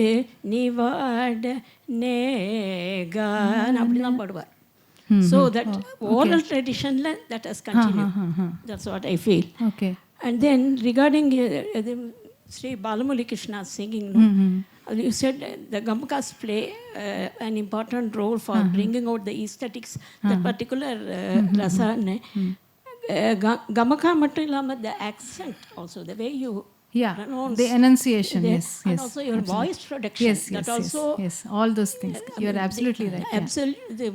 நீ வாட நேகான் அப்படிதான் பாடுவார். So that oral tradition that has continued. That's what I feel. Okay. And then regarding Sri Balamuli Krishna singing, you said the Gamakas play an important role for bringing out the aesthetics, that particular rasa. Gamaka mattu illama the accent also, the way you pronounce, the enunciation, yes, and also your voice production. Yes, yes, all those things. You are absolutely right. Absolutely,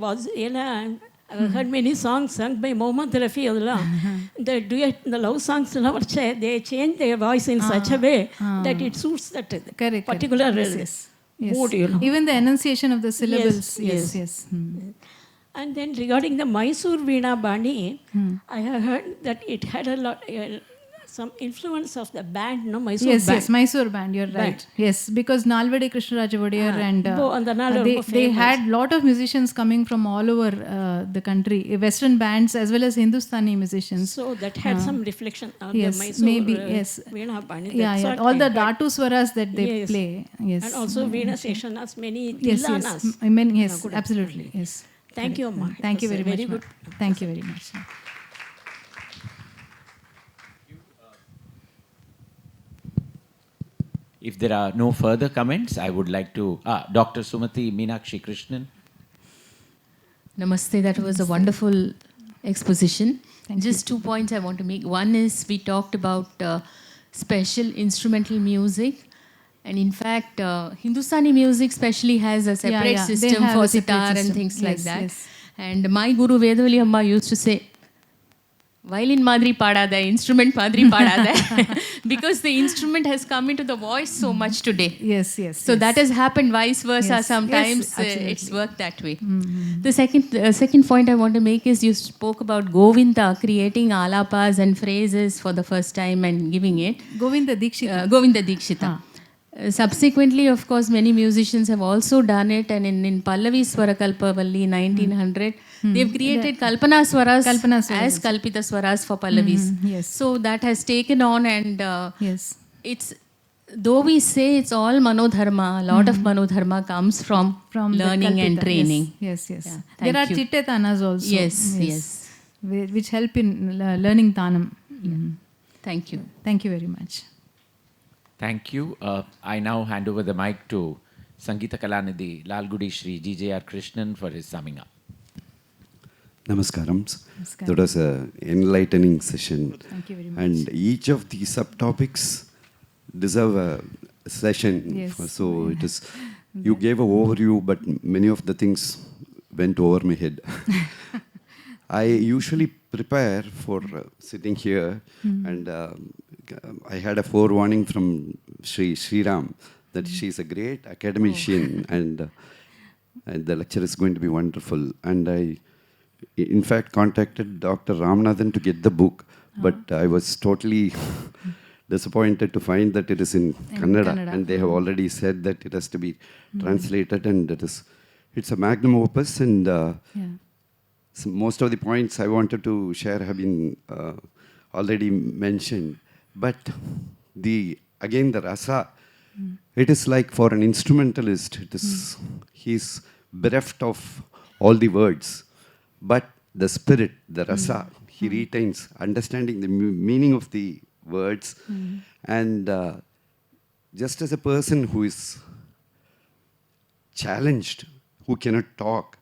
I've heard many songs sung by Mohammad Rafi. The duet, the love songs, they change their voice in such a way that it suits that particular mood. Even the enunciation of the syllables. Yes. And then regarding the Mysore Veena Bani, I have heard that it had a lot, some influence of the band, no? Mysore band. Yes, Mysore band, you're right. Yes, because Nalvadi Krishnaraja Vodiyar and they had lot of musicians coming from all over the country, Western bands as well as Hindustani musicians. So that had some reflection on the Mysore Veena Bani. Yeah, all the Dhatu Swaras that they play. Yes. And also Veena Seshanas, many Tilanas. Yes, absolutely. Yes. Thank you, Amma. Thank you very much. Good. Thank you very much. If there are no further comments, I would like to... Dr. Sumati Meenakshi Krishnan. Namaste. That was a wonderful exposition. Just 2 points I want to make. One is we talked about special instrumental music And in fact, Hindustani music especially has a separate They system have for a separate sitar and system. things like Yes, that. yes. And my Guru Vedavali Amma used to say, violin madri padada, instrument madri padada, because the instrument has come into the voice so much today. Yes, yes. So that has happened vice versa. Yes, Sometimes yes, absolutely. it's worked that way. The second point I want to make is you spoke about Govinda creating alapas and phrases for the first time and giving it. Govinda Dikshita. Govinda Dikshita. Subsequently, of course, many musicians have also done it, and in Pallavi Swarakalpavalli 1900, they've created Kalpana Swaras as Kalpita Swaras for Pallavis. Yes. So that has taken on, and Yes. it's, though we say it's all Manodharma, a lot of Manodharma comes from the learning and Kalpita. training. Yes, yes. Yeah, There are thank you. chitte tanas also. Yes. Which help in learning tanam. Thank you. Thank you very much. Thank you. I now hand over the mic to Sangita Kalanidhi Lalgudi Shri GJR Krishnan for his summing up. Namaskaram. Namaskaram. That was an enlightening session. Thank you very much. And each of the subtopics deserve a session. Yes. So it is, you gave an overview, but many of the things went over my head. I usually prepare for sitting here, and I had a forewarning from Sri Ram that she's a great academician, and the lecture is going to be wonderful. And I, in fact, contacted Dr. Ramanathan to get the book, but I was totally disappointed to find that it is in Kannada, and they have already said that it has to be translated, and it's a magnum opus, and so most of the points I wanted to share have been already mentioned. But again the rasa, it is like for an instrumentalist, he's bereft of all the words, but the spirit, the rasa, he retains, understanding the meaning of the words, and just as a person who is challenged, who cannot talk,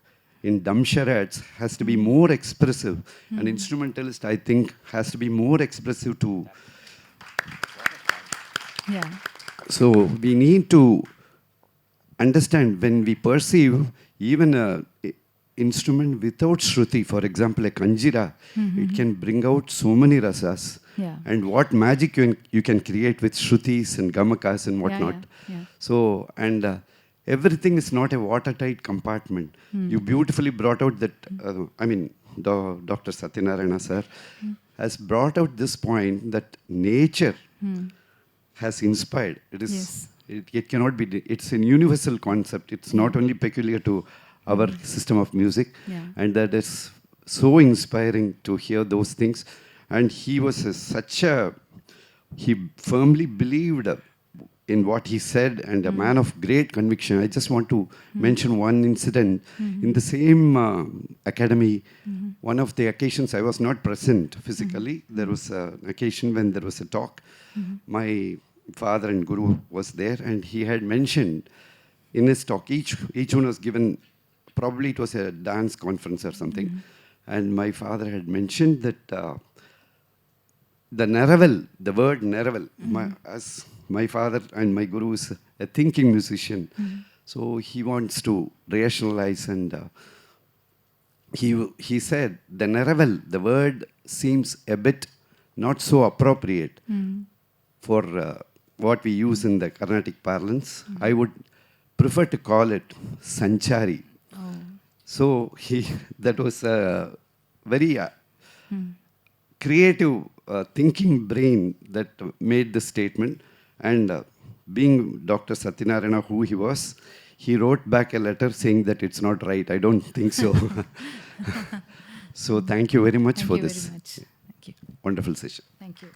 in dumb charades has to be more expressive. An instrumentalist, I think, has to be more expressive too. Yeah. So we need to understand when we perceive even an instrument without shruti, for example, a kanjira, it can bring out so many rasas. Yeah. And what magic you can create with shrutis and gamakas and whatnot. Yeah. So, and everything is not a watertight compartment. You beautifully brought out that, Dr. Sathyanarayana sir has brought out this point that nature has inspired. It cannot be, it's a universal concept. It's not only peculiar to our system of music. And that is so inspiring to hear those things. And he was he firmly believed in what he said, and a man of great conviction. I just want to mention one incident. In the same academy, one of the occasions I was not present physically, there was an occasion when there was a talk. My father and Guru was there, and he had mentioned in his talk, each one was given, probably it was a dance conference or something, and my father had mentioned that the Neravel, the word Neravel, as my father and my Guru is a thinking musician, so he wants to rationalize, and he said, the Neravel, the word seems a bit not so appropriate for what we use in the Carnatic parlance. I would prefer to call it Sanchari. So that was a very creative thinking brain that made the statement. And being Dr. Sathyanarayana, who he was, he wrote back a letter saying that it's not right. I don't think so. So thank you very much for this Thank you. wonderful session. Thank you.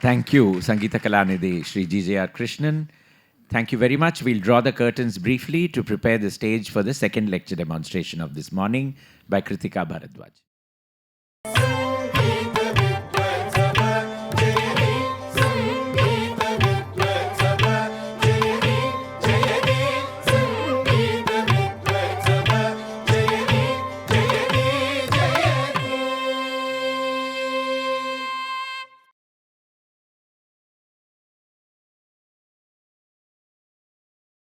Thank you, Sangita Kalanidhi Shri GJR Krishnan. Thank you very much. We'll draw the curtains briefly to prepare the stage for the second lecture demonstration of this morning by Kritika Bharadwaj.